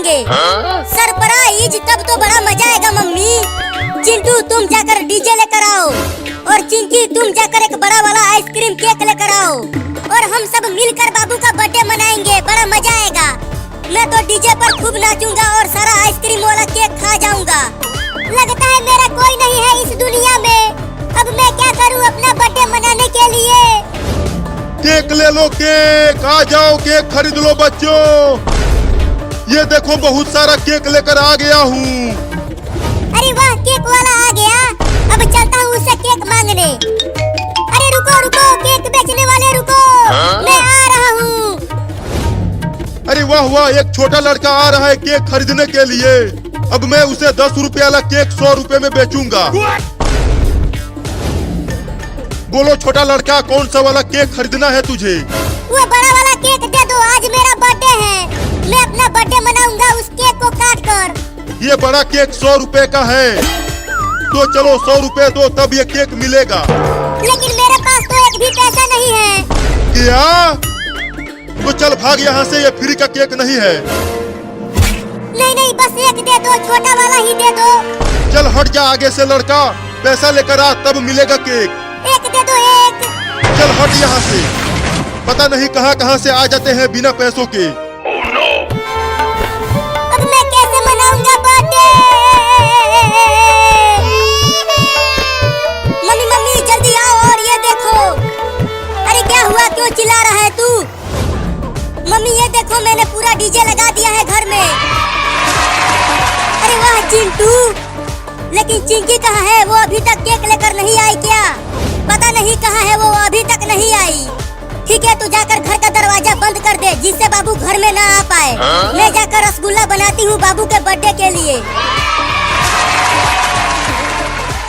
देंगे। सरप्राइज तब तो बड़ा मजा आएगा मम्मी। चिंटू तुम जाकर डीजे लेकर आओ और चिंकी तुम जाकर एक बड़ा वाला आइसक्रीम केक लेकर आओ और हम सब मिलकर बाबू का बर्थडे मनाएंगे। बड़ा मजा आएगा। मैं तो डीजे पर खूब नाचूंगा और सारा आइसक्रीम वाला केक खा जाऊंगा। लगता है मेरा कोई नहीं है इस दुनिया में। अब मैं क्या करूं अपना बर्थडे मनाने के लिए? केक ले लो, केक आ जाओ, केक खरीद लो बच्चों। ये देखो बहुत सारा केक लेकर आ गया हूँ। अरे वाह, केक वाला आ गया। अब चलता हूँ उससे केक मांगने। अरे रुको रुको, केक बेचने वाले रुको, मैं आ रहा हूँ। अरे वाह वाह, एक छोटा लड़का आ रहा है केक खरीदने के लिए। अब मैं उसे 10 रुपए वाला केक 100 रुपए में बेचूंगा। बोलो छोटा लड़का, कौन सा वाला केक खरीदना है तुझे? वो बड़ा वाला केक दे दो, आज मेरा बर्थडे है। मैं अपना बर्थडे मनाऊंगा उस केक को काट कर। ये बड़ा केक 100 रुपए का है, तो चलो 100 रुपए दो तब ये केक मिलेगा। लेकिन मेरे पास तो एक भी पैसा नहीं है। क्या? तो चल भाग यहाँ से, ये फ्री का केक नहीं है। नहीं नहीं, बस एक दे दो, छोटा वाला ही दे दो। चल हट जा आगे से लड़का, पैसा लेकर आ तब मिलेगा केक। एक दे दो, एक। चल हट यहाँ से, पता नहीं कहाँ कहाँ से आ जाते हैं बिना पैसों के। अब मैं कैसे मनाऊंगा बर्थडे? मम्मी मम्मी जल्दी आओ और ये देखो। अरे क्या हुआ, क्यों चिल्ला रहा है तू? मम्मी ये देखो, मैंने पूरा डीजे लगा दिया है घर में। अरे वाह चिंटू, लेकिन चिंकी कहाँ है? वो अभी तक केक लेकर नहीं आई क्या? पता नहीं कहाँ है वो, अभी तक नहीं आई। ठीक है, तू जाकर घर का दरवाजा बंद कर दे जिससे बाबू घर में ना आ पाए। मैं जाकर रसगुल्ला बनाती हूँ बाबू के बर्थडे के लिए।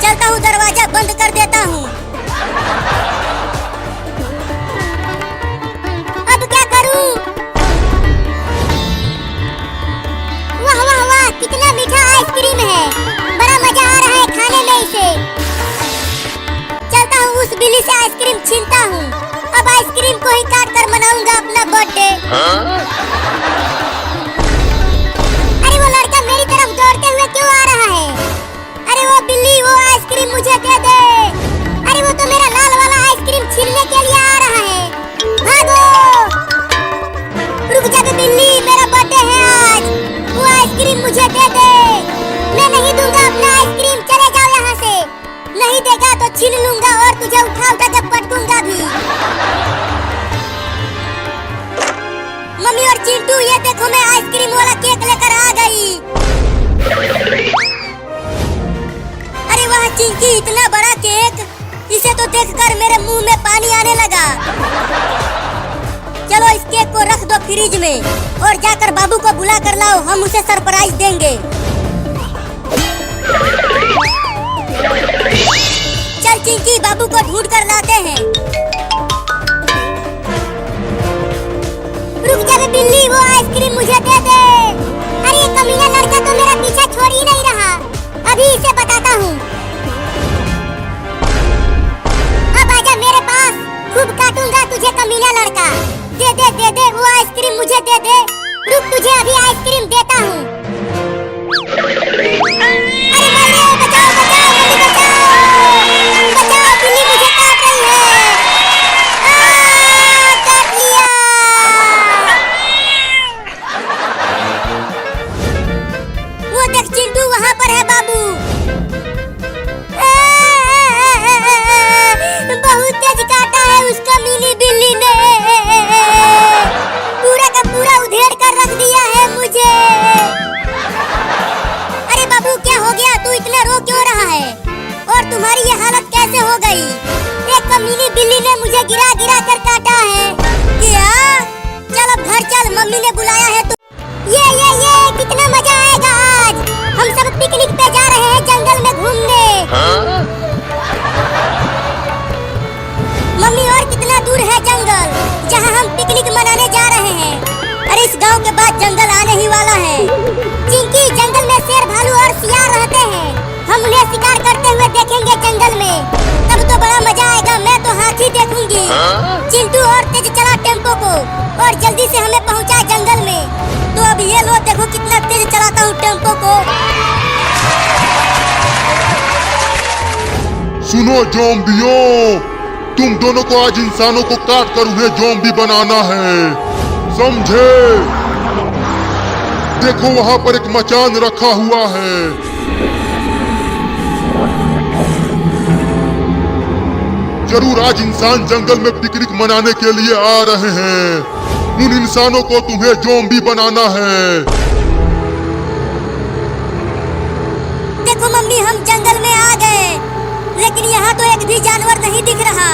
चलता हूँ, दरवाजा बंद कर देता हूँ। अब क्या करूँ? वाह वाह वाह, कितना मीठा आइसक्रीम है। बड़ा मजा आ रहा है खाने में इसे। चलता हूँ, उस बिल्ली से आइसक्रीम छीनता हूँ। अब आइसक्रीम को ही काट कर मनाऊंगा अपना बर्थडे। अरे वो लड़का मेरी तरफ दौड़ते हुए क्यों आ रहा है? अरे वो बिल्ली, वो आइसक्रीम मुझे दे दे। अरे वो तो मेरा लाल वाला आइसक्रीम छीनने के लिए आ रहा है। भागो! रुक जा बे बिल्ली, मेरा बर्थडे है आज। वो आइसक्रीम मुझे दे दे। मैं नहीं दूंगा अपना आइसक्रीम, चले जाओ यहाँ से। नहीं देगा तो छीन लूंगा और तुझे उठा उठा के पटकूंगा भी। मम्मी और चिंटू ये देखो, मैं आइसक्रीम वाला केक लेकर आ गई। अरे वाह चिंकी, इतना बड़ा केक, इसे तो देखकर मेरे मुंह में पानी आने लगा। चलो इस केक को रख दो फ्रिज में और जाकर बाबू को बुला कर लाओ, हम उसे सरप्राइज देंगे। चल चिंकी, बाबू को ढूंढ कर लाते हैं। रुक जा बे बिल्ली, वो आइसक्रीम मुझे दे दे। अरे ये कमीना लड़का तो मेरा पीछा छोड़ ही नहीं रहा। अभी इसे बताता हूँ। अब आजा मेरे पास, खूब काटूंगा तुझे कमीना लड़का। दे दे दे दे, वो आइसक्रीम मुझे दे दे। रुक, तुझे अभी आइसक्रीम देता हूँ। अरे मम्मी बचाओ बचाओ, मम्मी बचाओ बचाओ, बिल्ली मुझे काट रही है। काट लिया। वो देख चिंटू, वहाँ पर है बाबू। बहुत तेज काटा है उसका मिनी बिल्ली ने। पूरा का पूरा उधेड़ कर रख दिया है मुझे। अरे बाबू क्या हो गया, तू इतना रो क्यों रहा है? और तुम्हारी ये हालत कैसे हो गई? एक कमीनी बिल्ली ने मुझे गिरा गिरा कर काटा है। क्या? चल अब घर चल, मम्मी ने बुलाया है तो। ये कितना मजा आएगा आज। हम सब पिकनिक पे जा रहे हैं जंगल में घूमने। मम्मी और कितना दूर है जंगल जहाँ हम पिकनिक मनाने जा रहे हैं? अरे इस गांव के बाद जंगल आने ही वाला है। चिंकी, जंगल में शेर, भालू और सियार रहते हैं। हम उन्हें शिकार करते हुए देखेंगे जंगल में, तब तो बड़ा मजा आएगा। मैं तो हाथी देखूंगी। चिंटू और तेज चला टेम्पो को और जल्दी से हमें पहुंचाए जंगल में। तो अब ये लो देखो कितना तेज चलाता हूँ टेम्पो को। सुनो ज़ॉम्बियों, तुम दोनों को आज इंसानों को काट कर उन्हें ज़ॉम्बी बनाना है, समझे? देखो वहां पर एक मचान रखा हुआ है। जरूर आज इंसान जंगल में पिकनिक मनाने के लिए आ रहे हैं। उन इंसानों को तुम्हें ज़ॉम्बी बनाना है। देखो मम्मी हम जंगल में आ गए, लेकिन यहाँ तो एक भी जानवर नहीं दिख रहा।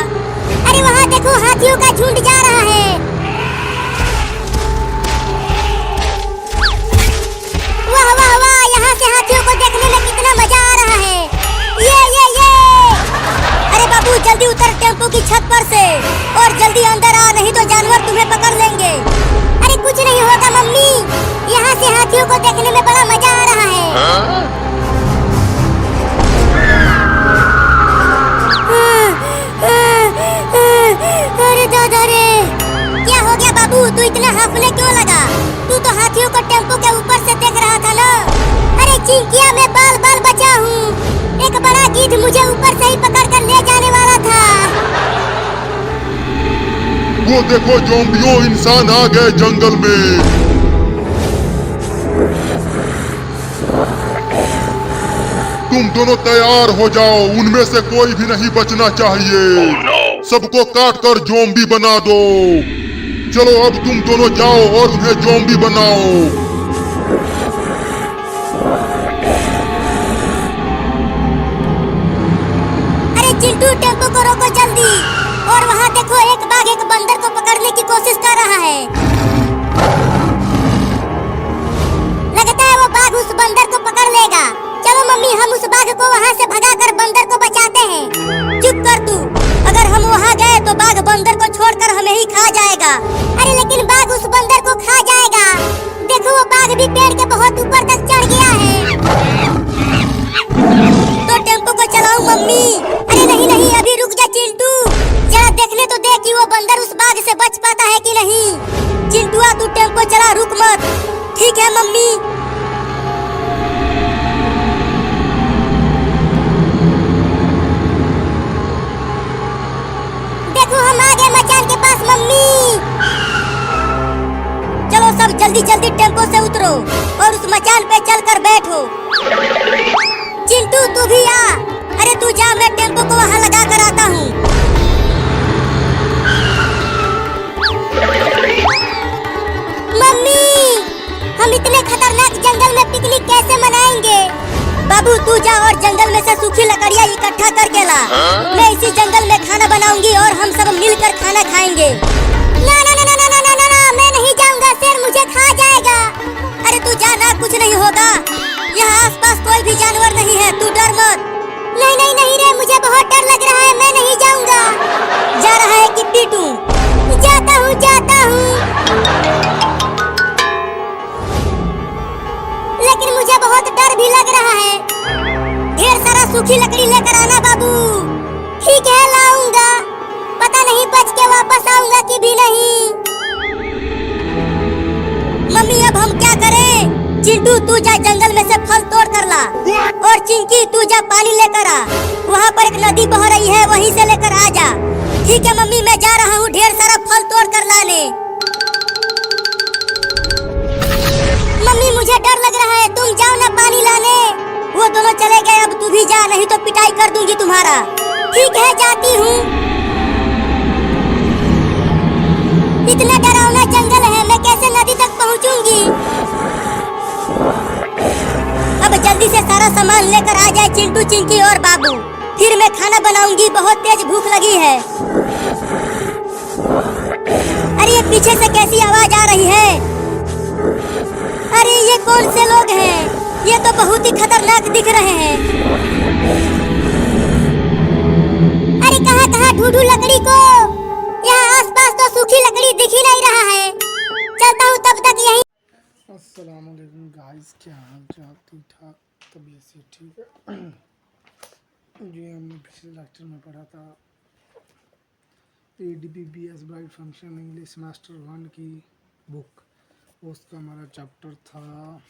अरे वहाँ देखो हाथियों का झुंड जा रहा है। वाह वाह वाह, यहाँ से हाथियों को देखने में कितना मजा आ रहा है। ये अरे बाबू जल्दी उतर टेम्पो की छत पर से और जल्दी अंदर आ, नहीं तो जानवर तुम्हें पकड़ लेंगे। अरे कुछ नहीं होगा मम्मी, यहाँ से हाथियों को देखने में बड़ा मजा आ रहा है। अरे दादा रे, क्या हो गया बाबू, तू इतना हांफने क्यों लगा? तू तो हाथियों को टेम्पो के ऊपर से देख रहा था ना। अरे चिंकिया मैं बाल बाल बचा हूँ। एक बड़ा गिद्ध मुझे ऊपर से ही पकड़ कर ले जाने वाला था। वो देखो ज़ॉम्बियों, इंसान आ गए जंगल में। तुम दोनों तैयार हो जाओ, उनमें से कोई भी नहीं बचना चाहिए। सबको काट कर ज़ॉम्बी बना दो। चलो अब तुम दोनों जाओ और उन्हें ज़ॉम्बी बनाओ। अरे चिंटू टेम्पो को रोको जल्दी। और वहाँ देखो एक बाघ एक बंदर को पकड़ने की कोशिश कर रहा है। लगता है वो बाघ उस बंदर को पकड़ लेगा। चलो मम्मी हम उस बाघ को वहाँ से भगाकर बंदर को बचाते हैं। चुप कर तू, अगर हम वहाँ गए तो बाघ बंदर को छोड़कर हमें ही खा जाएगा। अरे लेकिन बाघ उस बंदर को खा जाएगा। देखो वो बाघ भी पेड़ के बहुत ऊपर तक चढ़ गया है। तो टेम्पो को चलाओ मम्मी। अरे नहीं नहीं अभी रुक जा चिंटू, जरा देखने तो दे कि वो बंदर उस बाघ से बच पाता है कि नहीं। चिंटुआ तू टेम्पो चला, रुक मत। ठीक है मम्मी। देखो हम आ गए मचान के पास मम्मी। चलो सब जल्दी जल्दी टेम्पो से उतरो और उस मचान पे चलकर बैठो। चिंटू तू भी आ। अरे तू जा, मैं टेम्पो को वहाँ लगा कर आता हूँ। मम्मी हम इतने खतरनाक जंगल में पिकनिक कैसे मनाएंगे? बाबू तू जा और जंगल में से सूखी लकड़ियाँ इकट्ठा करके ला। मैं इसी जंगल में खाना बनाऊंगी और हम सब मिलकर खाना खाएंगे। ना ना ना ना ना ना ना ना, मैं नहीं जाऊंगा, शेर मुझे खा जाएगा। अरे तू जा ना, कुछ नहीं होगा। यहाँ आसपास कोई भी जानवर नहीं है, तू डर मत। नहीं नहीं नहीं रे, मुझे बहुत डर लग रहा है, मैं नहीं जाऊंगा। जा रहा है कि पीटूं? जाता हूँ जाता हूँ। लेकिन मुझे बहुत डर भी लग रहा है। ढेर सारा सूखी लकड़ी लेकर आना बाबू। ठीक है लाऊंगा, पता नहीं बच के वापस आऊंगा कि भी नहीं। मम्मी अब हम क्या करें? चिंटू तू जा जंगल में से फल तोड़ कर ला और चिंकी तू जा पानी लेकर आ। वहाँ पर एक नदी बह रही है, वहीं से लेकर आ जा। ठीक है मम्मी, मैं जा रहा हूँ ढेर सारा फल तोड़ कर लाने। मम्मी मुझे डर लग रहा है, तुम जाओ ना पानी लाने। वो दोनों चले गए, अब तू भी जा, नहीं तो पिटाई कर दूंगी तुम्हारा। ठीक है जाती हूँ। इतना डरावना जंगल है, मैं कैसे नदी तक पहुँचूंगी? अब जल्दी से सारा सामान लेकर आ जाए चिंटू, चिंकी और बाबू, फिर मैं खाना बनाऊंगी, बहुत तेज भूख लगी है। अरे ये पीछे से कैसी आवाज आ रही है? अरे ये कौन से लोग हैं? ये तो बहुत ही खतरनाक दिख रहे हैं। अरे कहाँ कहाँ ढूंढूं लकड़ी को? यहाँ आसपास तो सूखी लकड़ी दिख ही नहीं रहा है। चलता हूँ तब तक यहीं। अस्सलाम वालेकुम गाइस, क्या हाल चाल? ठीक ठाक, तबीयत से ठीक है? जी हमने पिछले लेक्चर में पढ़ा था ADPBS bright function English semester 1 की बुक, उसका हमारा चैप्टर था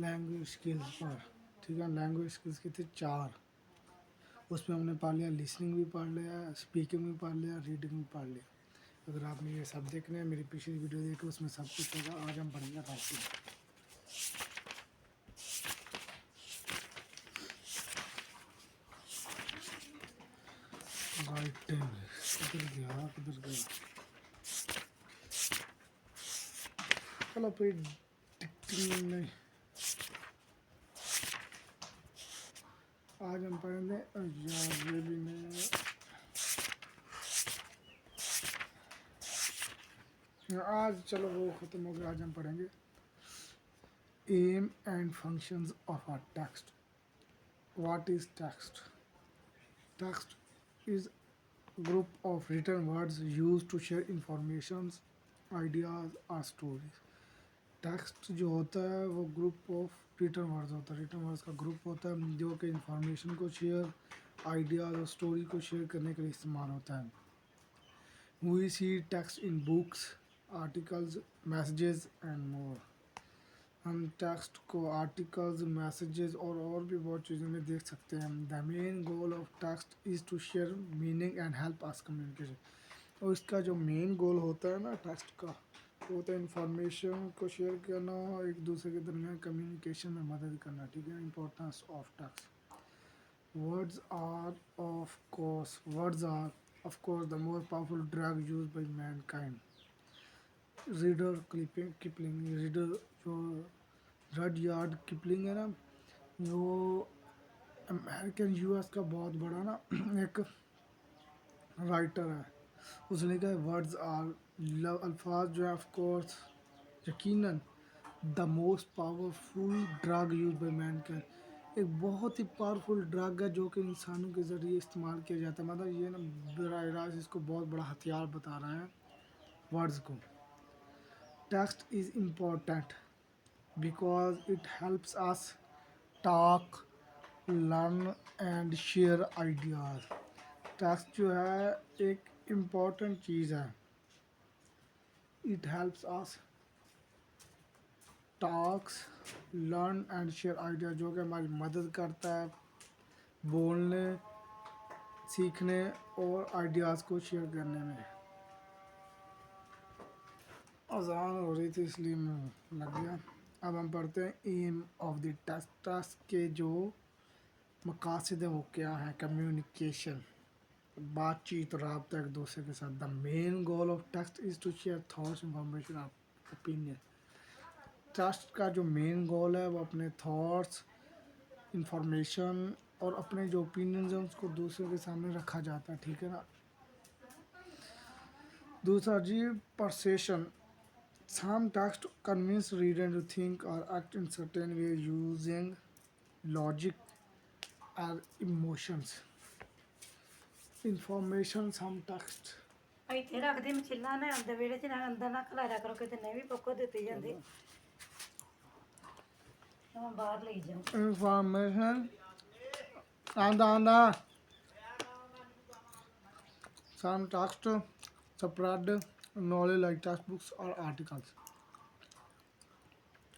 लैंग्वेज स्किल्स पर। ठीक है, लैंग्वेज स्किल्स के थे 4। उसमें हमने पढ़ लिया, लिसनिंग भी पढ़ लिया, स्पीकिंग भी पढ़ लिया, रीडिंग भी पढ़ लिया। अगर आपने ये सब देखना है, मेरी पिछली वीडियो देखो, उसमें सब कुछ होगा। आज हम पढ़ेंगे राइटिंग। राइटिंग किधर गया चलो फिर डिक्टिंग नहीं, आज हम पढ़ेंगे यार ये भी नहीं, आज चलो वो ख़त्म हो गया। आज हम पढ़ेंगे aim and functions of a text. What is text? Text is group of written words used to share informations, ideas और स्टोरीज। टेक्स्ट जो होता है वो ग्रुप ऑफ रिटन वर्ड्स होता है, रिटन वर्ड्स का ग्रुप होता है जो कि इंफॉर्मेशन को शेयर, आइडियाज और स्टोरी को शेयर करने के लिए इस्तेमाल होता है। We see text in books, articles, messages and more. हम टेक्स्ट को आर्टिकल्स, मैसेजेस और भी बहुत चीज़ों में देख सकते हैं। The main goal of text is to share meaning and help us communication. और इसका जो मेन गोल होता है ना टेक्स्ट का, वो होता है इंफॉर्मेशन को शेयर करना और एक दूसरे के दरमियान कम्युनिकेशन में मदद करना। ठीक है, importance of text. Words are of course the most powerful drug used by mankind. Rudyard Kipling, Rudyard जो रडयार्ड किपलिंग है ना, वो अमेरिकन यूएस का बहुत बड़ा ना एक राइटर है। उसने लिखा है वर्ड्स आर लव, अल्फाज जो है ऑफ कोर्स यकीनन the most powerful drug use by Mankind, एक बहुत ही पावरफुल ड्रग है जो कि इंसानों के ज़रिए इस्तेमाल किया जाता है। मतलब ये ना बराह रास्त इसको बहुत बड़ा हथियार बता रहे हैं वर्ड्स को। Text is important because it helps us talk, learn and share ideas। Text जो है एक इम्पॉर्टेंट चीज़ है। It helps us talks, learn and share ideas, जो कि हमारी मदद करता है बोलने, सीखने और आइडियाज़ को शेयर करने में। अजान हो रही थी इसलिए मैं लग गया। अब हम पढ़ते हैं aim of the text. Text के जो मकासद है वो क्या है? कम्युनिकेशन, बातचीत, रब्ता एक दूसरे के साथ। The main goal of text is to share thoughts, information और ओपिनियन। टेक्स्ट का जो मेन गोल है वो अपने थॉट्स, इंफॉर्मेशन और अपने जो ओपिनियंस हैं उसको दूसरे के सामने रखा जाता है। ठीक है ना। दूसरा जी, परसेशन। Some text convince reader to think or act in certain way using logic or emotions. Information, some text. ਇੱਥੇ ਰੱਖਦੇ ਮਛਿੱਲਾ ਨਾ ਅੰਦਰ ਵਿਹੜੇ 'ਚ ਨਾ ਅੰਦਰ ਨਾ ਖਲਾਰਿਆ ਕਰੋ, ਕਿਤੇ ਨਹੀਂ ਵੀ ਪੱਕੋ ਦਿੱਤੀ ਜਾਂਦੀ ਤਾਂ ਬਾਹਰ ਲਈ ਜਾਓ। Information. Anda. Some text spread knowledge like textbooks or articles.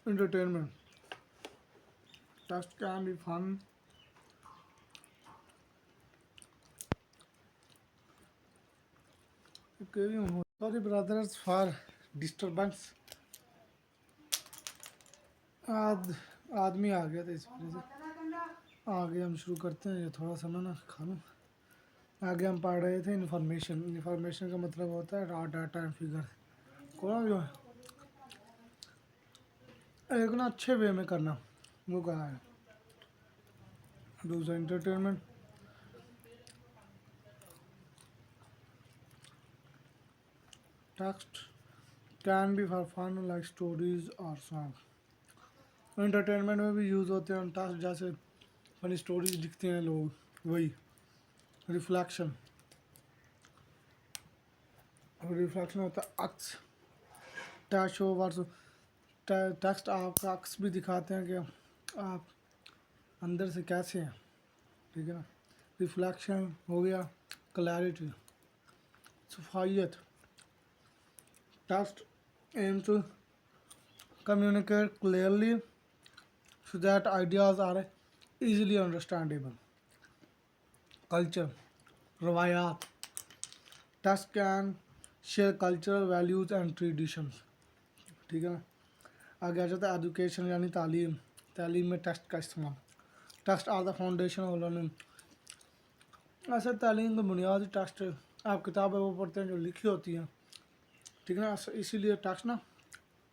Entertainment. Text can be fun, sorry brothers for disturbance। आदमी आ गया था इस वजह से। आगे हम शुरू करते हैं। ये थोड़ा सा मैं ना खा लूँ। आगे हम पढ़ रहे थे इन्फॉर्मेशन। इन्फॉर्मेशन का मतलब होता है रॉ डाटा एंड फिगर। कौन जो है एक ना अच्छे वे में करना, वो कहा है। दूसरा entertainment. Text can be for fun like stories और सॉन्ग। एंटरटेनमेंट में भी यूज़ होते हैं टेक्स्ट, जैसे फनी स्टोरीज लिखते हैं लोग, वही। रिफ्लेक्शन होता है अक्स। टैश हो वर्स टेक्स्ट आपका अक्स भी दिखाते हैं कि आप अंदर से कैसे हैं। ठीक है ना। रिफ्लेक्शन हो गया क्लैरिटी। सफायत text aim to communicate clearly so that ideas are easily understandable. Culture, रवायात text can share cultural values and traditions. ठीक है ना। आगे आ जाता है एजुकेशन यानी तालीम। तालीम में टेक्स्ट का इस्तेमाल। Text are the foundation of learning. ऐसे तालीम का बुनियादी टेक्स्ट है। आप किताबें वो पढ़ते हैं जो लिखी होती हैं, ठीक है ना। इसीलिए टेक्स्ट ना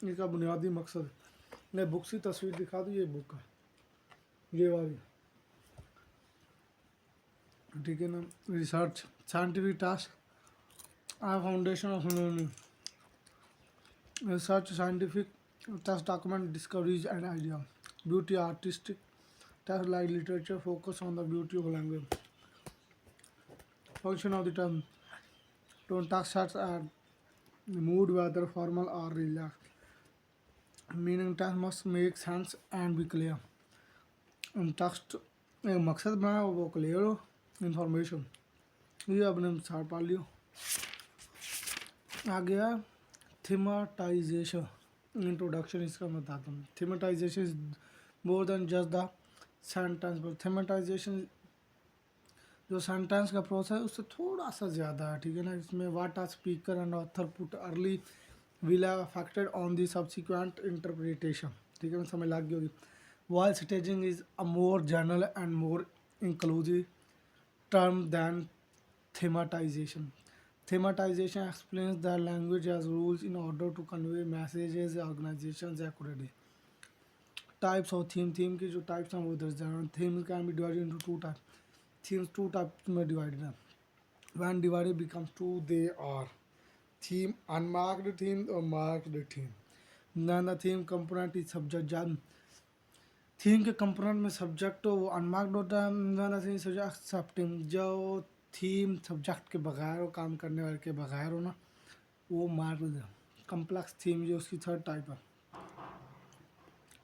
इसका बुनियादी मकसद है। मैं बुक की तस्वीर दिखा दूँ, ये बुक है, ये वाली, ठीक है ना। Research scientific task are foundation of learning. Research scientific task document discoveries and idea. Beauty artistic task like literature focus on the beauty of language. Function of the term tone task sets are mood whether formal or relax. Meaning text must make sense and be clear. Text एक मकसद बनाया वो clear हो, information. ये आपने मिसाल पा लियो। आ गया थीमेटाइजेशन इंट्रोडक्शन। इसका मैं बताता हूँ। Thematization is more than just the sentence, पर थीमेटाइजेशन जो सेंटेंस का प्रोसेस है उससे थोड़ा सा ज़्यादा है, ठीक है ना। इसमें what are speaker and author put early will have affected on the subsequent interpretation, ठीक है ना, समझ लग गई होगी। While staging is a more general and more inclusive term than thematization. Thematization explains that language has rules in order to convey messages organizations accurately. Types of theme की जो types हैं वो दर्ज हैं। Themes can be divided into two types. Themes two types में divided हैं। When divided becomes two, they are theme, unmarked theme or marked theme. Then the theme component is subject. जब theme के component में subject हो वो unmarked होता है। then the theme subject accepting, जो थीम सब्जेक्ट के बगैर हो, काम करने वाले के बगैर हो ना, वो मार्क्ड है। कम्प्लेक्स थीम जो उसकी थर्ड टाइप है,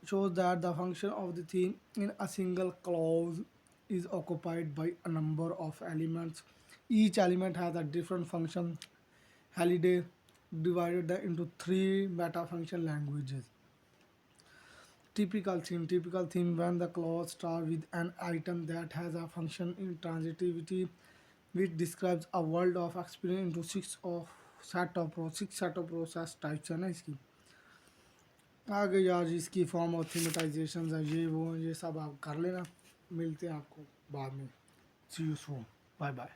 shows that the function of the theme in a single clause is occupied by a number of elements. Each element has a different function. Halliday divided them into three meta-function languages. Typical theme when the clause starts with an item that has a function in transitivity which describes a world of experience into six set of process types है ना इसकी। आगे यार इसकी form और थीमेटाइजेशन है, ये सब आप कर लेना। मिलते हैं आपको बाद में। सी यू सून, बाय बाय।